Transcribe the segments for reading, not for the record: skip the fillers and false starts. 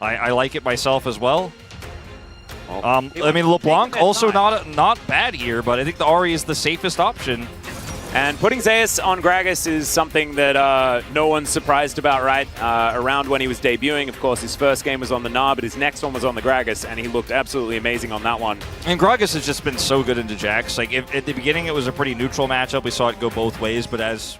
I like it myself as well. I mean, LeBlanc also not bad here, but I think the Ahri is the safest option. And putting Zeus on Gragas is something that no one's surprised about, right? Around when he was debuting, of course, his first game was on the Gnar, but his next one was on the Gragas, and he looked absolutely amazing on that one. And Gragas has just been so good into Jax. Like, at the beginning, it was a pretty neutral matchup. We saw it go both ways, but as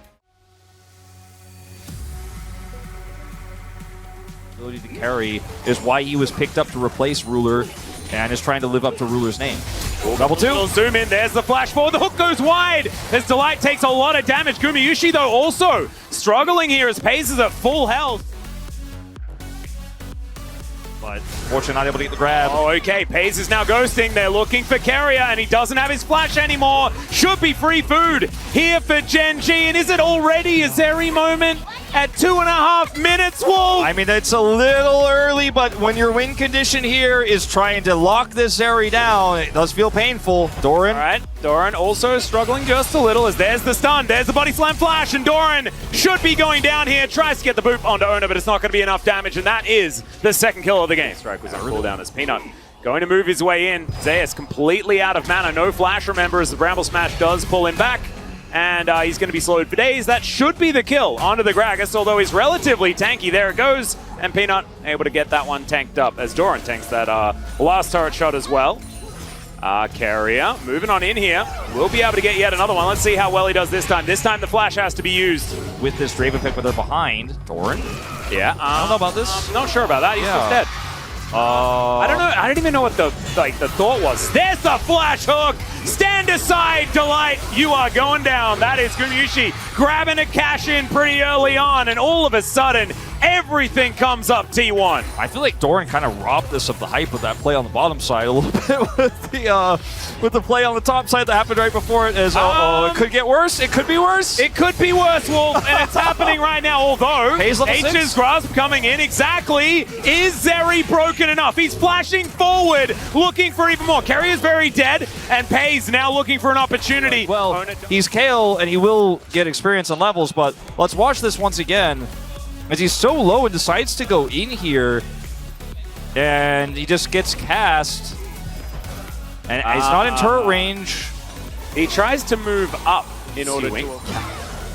ability to carry is why he was picked up to replace Ruler and is trying to live up to Ruler's name. Double two. Little zoom in. There's the flash forward. The hook goes wide. As Delight takes a lot of damage. Gumayusi, though, also struggling here as Peyz is at full health. But fortunately not able to get the grab. Oh, okay. Peyz is now ghosting. They're looking for Keria, and he doesn't have his flash anymore. Should be free food here for Gen G. And is it already a Zeri moment at 2.5 minutes, Wolf? I mean, it's a little early, but when your win condition here is trying to lock this Zeri down, it does feel painful. Doran. All right. Doran also struggling just a little as there's the stun. There's the body slam flash, and Doran should be going down here. Tries to get the boop onto Ona, but it's not going to be enough damage, and that is the second kill of the game. Strike was on cooldown as Peanut going to move his way in. Zeus completely out of mana. No flash, remember, as the Bramble Smash does pull him back. And he's going to be slowed for days. That should be the kill onto the Gragas, although he's relatively tanky. There it goes. And Peanut able to get that one tanked up as Doran tanks that last turret shot as well. Keria moving on in here. We'll be able to get yet another one. Let's see how well he does this time. This time the flash has to be used. With this Draven pick, but they're behind. Doran. Yeah. I don't know about this. I'm not sure about that. He's just dead. I don't know. I don't even know what the thought was. There's the flash hook. Stand aside, Delight. You are going down. That is Gumayusi grabbing a cash in pretty early on, and all of a sudden, everything comes up T1. I feel like Doran kind of robbed us of the hype of that play on the bottom side a little bit with the play on the top side that happened right before it. As it could get worse. It could be worse. It could be worse, Wolf, and it's happening right now. Although H's grasp coming in exactly. Is Zeri broken enough? He's flashing forward, looking for even more. Keria is very dead, and Peyz now looking for an opportunity. Well, he's Kale, and he will get experience on levels, but let's watch this once again. As he's so low and decides to go in here, and he just gets cast, and he's not in turret range. He tries to move up in order to...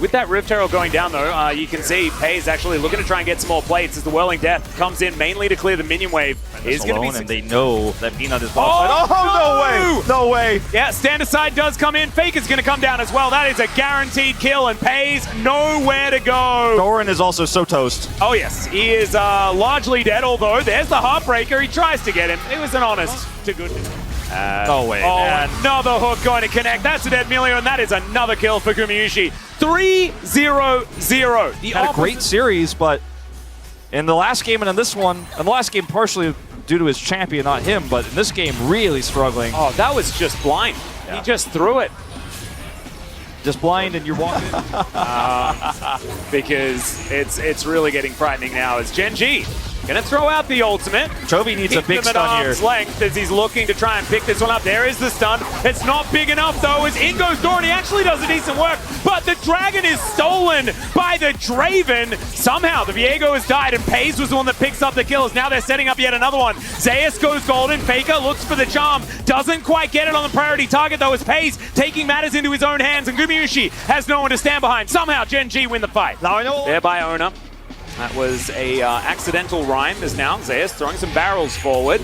With that Rift Herald going down, though, you can see Peyz actually looking to try and get some more plates as the Whirling Death comes in mainly to clear the minion wave. Is going to be, and they know that Peanut is bottom side. Oh, no way! Yeah, stand aside does come in. Faker's going to come down as well. That is a guaranteed kill, and Peyz nowhere to go. Doran is also so toast. Oh yes, he is largely dead. Although there's the Heartbreaker. He tries to get him. It was an honest to goodness. No way, man. Another hook going to connect. That's a dead Milio, and that is another kill for Gumayusi. 3-0-0. Had a great series, but in the last game and in this one, in the last game partially due to his champion, not him, but in this game really struggling. Oh, that was just blind. Yeah. He just threw it. Just blind and you're walking. Because it's really getting frightening now as Gen G gonna throw out the ultimate. Chovy needs a big stun here. Length as he's looking to try and pick this one up. There is the stun. It's not big enough though as in goes Doran. He actually does a decent work, but the dragon is stolen by the Draven. Somehow the Viego has died and Peyz was the one that picks up the kills. Now they're setting up yet another one. Zeus goes golden. Faker looks for the charm. Doesn't quite get it on the priority target though as Peyz taking matters into his own hands, and Gumayusi has no one to stand behind. Somehow Gen G win the fight. There by Ona. That was a accidental rhyme as now Zeus throwing some barrels forward.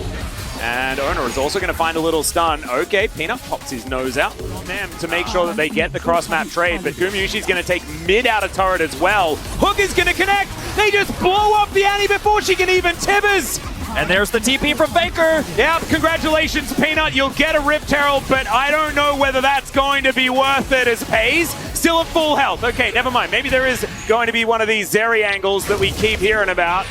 And Ona is also going to find a little stun. Okay, Peanut pops his nose out on them to make sure that they get the cross-map trade. But Gumayusi's going to take mid out of turret as well. Hook is going to connect. They just blow up the Annie before she can even Tibbers. And there's the TP from Faker. Yeah, congratulations, Peanut. You'll get a Rift Herald, but I don't know whether that's going to be worth it as Peyz still at full health. Okay, never mind. Maybe there is going to be one of these Zeri angles that we keep hearing about.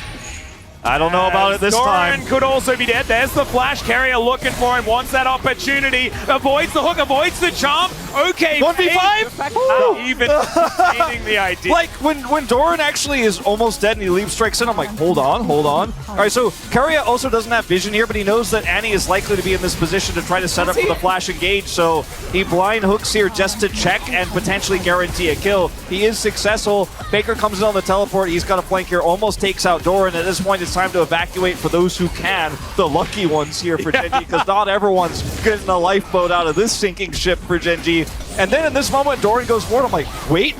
I don't know about it this time. Doran could also be dead. There's the flash. Keria looking for him, wants that opportunity. Avoids the hook, avoids the charm. Okay, 1v5? Even entertaining the idea. Like, when Doran actually is almost dead and he leap strikes in, I'm like, hold on. All right, so Keria also doesn't have vision here, but he knows that Annie is likely to be in this position to try to set up for the flash engage, so he blind hooks here just to check and potentially guarantee a kill. He is successful. Faker comes in on the teleport. He's got a flank here, almost takes out Doran. At this point, it's time to evacuate for those who can. The lucky ones here for Genji, because not everyone's getting a lifeboat out of this sinking ship for Genji. And then in this moment, Doran goes forward. I'm like, wait.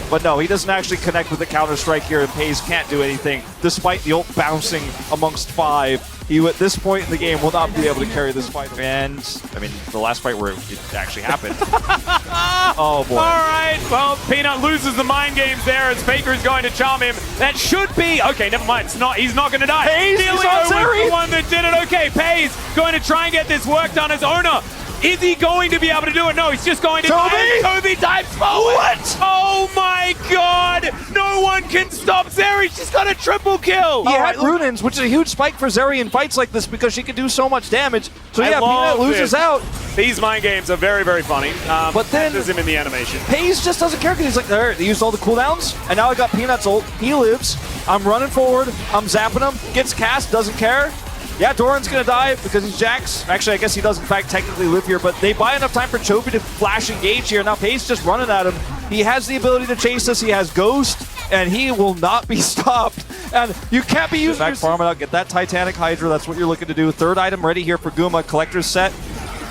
But no, he doesn't actually connect with the counter-strike here, and Peyz can't do anything, despite the ult bouncing amongst 5. He, at this point in the game, will not be able to carry this fight. And, I mean, the last fight where it actually happened. Oh, boy. All right, well, Peanut loses the mind games there as Faker is going to charm him. That should be... Okay, never mind. It's not. He's not going to die. Peyz is on Zeri. The one that did it. Okay, Peyz going to try and get this work done as owner. Is he going to be able to do it? No, he's just going to die. Toby dives forward. What? Oh my god! No one can stop Zeri. She's got a triple kill. He had Runins, which is a huge spike for Zeri in fights like this because she can do so much damage. So yeah, Peanut loses out. These mind games are very, very funny. But then him in the animation. Peyz just doesn't care because he's like, all right, they used all the cooldowns, and now I got Peanut's ult. He lives. I'm running forward. I'm zapping him. Gets cast. Doesn't care. Yeah, Doran's going to die because he's Jax. Actually, I guess he does, in fact, technically live here, but they buy enough time for Chovy to flash engage here. Now Peyz just running at him. He has the ability to chase us. He has Ghost, and he will not be stopped. And you can't be using... Back farm it out, get that Titanic Hydra. That's what you're looking to do. Third item ready here for Guma. Collector's set.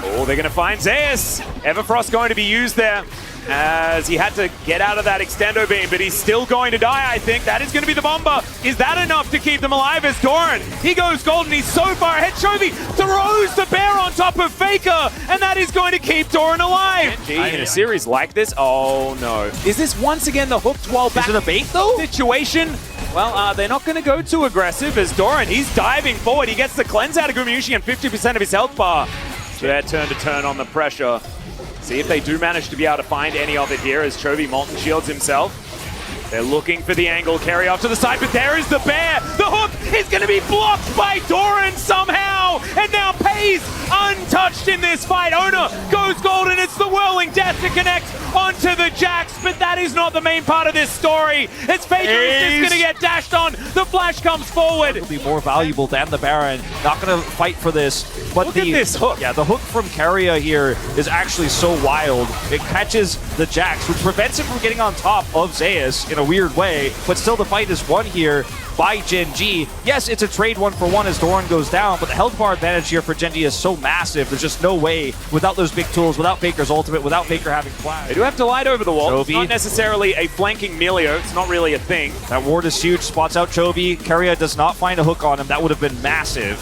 Oh, they're going to find Zeus. Everfrost going to be used there, as he had to get out of that extendo beam, but he's still going to die, I think. That is going to be the bomber. Is that enough to keep them alive as Doran? He goes golden. He's so far ahead. Chovy throws the bear on top of Faker, and that is going to keep Doran alive. In a series like this, oh no. Is this once again the hooked while back? Is it a bait though? Situation? Well, they're not going to go too aggressive as Doran, he's diving forward. He gets the cleanse out of Gumayushi and 50% of his health bar. So their turn to turn on the pressure. See if they do manage to be able to find any of it here as Chovy Molten shields himself. They're looking for the angle, carry off to the side, but there is the bear. The hook is going to be blocked by Doran somehow. And now Peyz untouched in this fight. Ona goes golden. It's the whirling death to connect onto the Jax, but that is not the main part of this story. As Faker is just going to get dashed on. The flash comes forward. It'll be more valuable than the Baron. Not going to fight for this. But Look at this hook. Yeah, the hook from Keria here is actually so wild. It catches the Jax, which prevents him from getting on top of Zeus in a weird way, but still the fight is won here by Genji. Yes, it's a trade 1-for-1 as Doran goes down, but the health bar advantage here for Genji is so massive. There's just no way without those big tools, without Faker's ultimate, without Faker having flash. They do have to light over the wall. Chovy. It's not necessarily a flanking Melio. It's not really a thing. That ward is huge. Spots out Chovy. Keria does not find a hook on him. That would have been massive.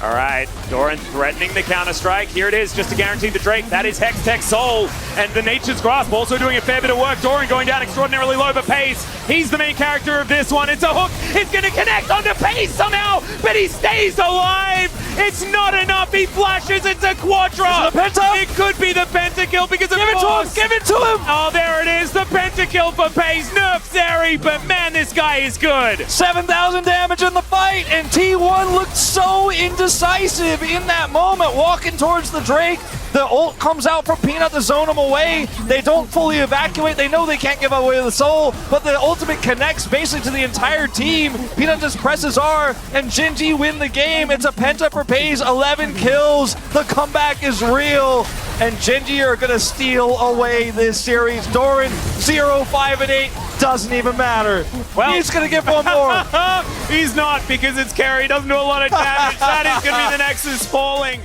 All right, Doran threatening the counter-strike. Here it is, just to guarantee the Drake. That is Hextech Soul, and the Nature's Grasp also doing a fair bit of work. Doran going down extraordinarily low, but Peyz, he's the main character of this one. It's a hook. It's going to connect onto Peyz somehow, but he stays alive. It's not enough. He flashes. It's a Quadra. Is it a penta? It could be the pentakill because of course. Give it to him! Oh, there it is. The pentakill for Peyz. Nerf Zeri, but man, this guy is good. 7,000 damage in the fight, and T1 looked so indecisive in that moment, walking towards the Drake. The ult comes out from Peanut to zone him away. They don't fully evacuate. They know they can't give away the soul, but the ultimate connects basically to the entire team. Peanut just presses R, and Genji win the game. It's a penta for Peyz, 11 kills. The comeback is real, and Genji are going to steal away this series. Doran, 0-5-8, doesn't even matter. Well, he's going to get one more. He's not, because it's Carry. Doesn't do a lot of damage. That is going to be the Nexus falling.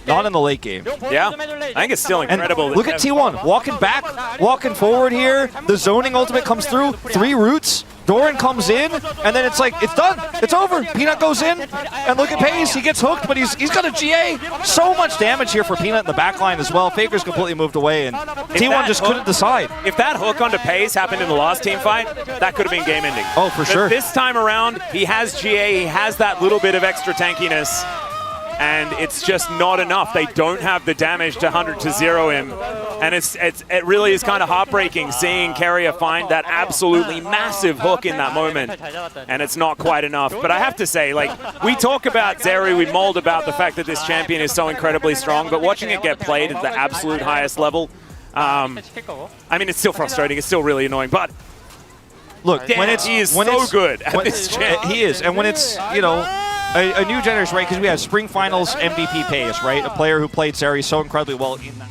Not in the late game. Yeah, I think it's still incredible. And look at T1 walking back, walking forward here. The zoning ultimate comes through. 3 roots. Doran comes in, and then it's like, it's done. It's over. Peanut goes in, and look at Peyz. He gets hooked, but he's got a GA. So much damage here for Peanut in the back line as well. Faker's completely moved away, and T1 just couldn't decide. If that hook onto Peyz happened in the last team fight, that could have been game ending. Oh, for sure. This time around, he has GA. He has that little bit of extra tankiness. and it's just not enough. They don't have the damage to 100 to 0 him, and it really is kind of heartbreaking seeing Keria find that absolutely massive hook in that moment, and it's not quite enough. But I have to say, like, we talk about Zeri, we mold about the fact that this champion is so incredibly strong, but watching it get played at the absolute highest level, I mean, it's still frustrating, it's still really annoying, but look, damn, he is so good at this champ. He is, and when it's, you know, a new generation, right? Because we have Spring Finals MVP Peyz, right? A player who played Zeri so incredibly well in that.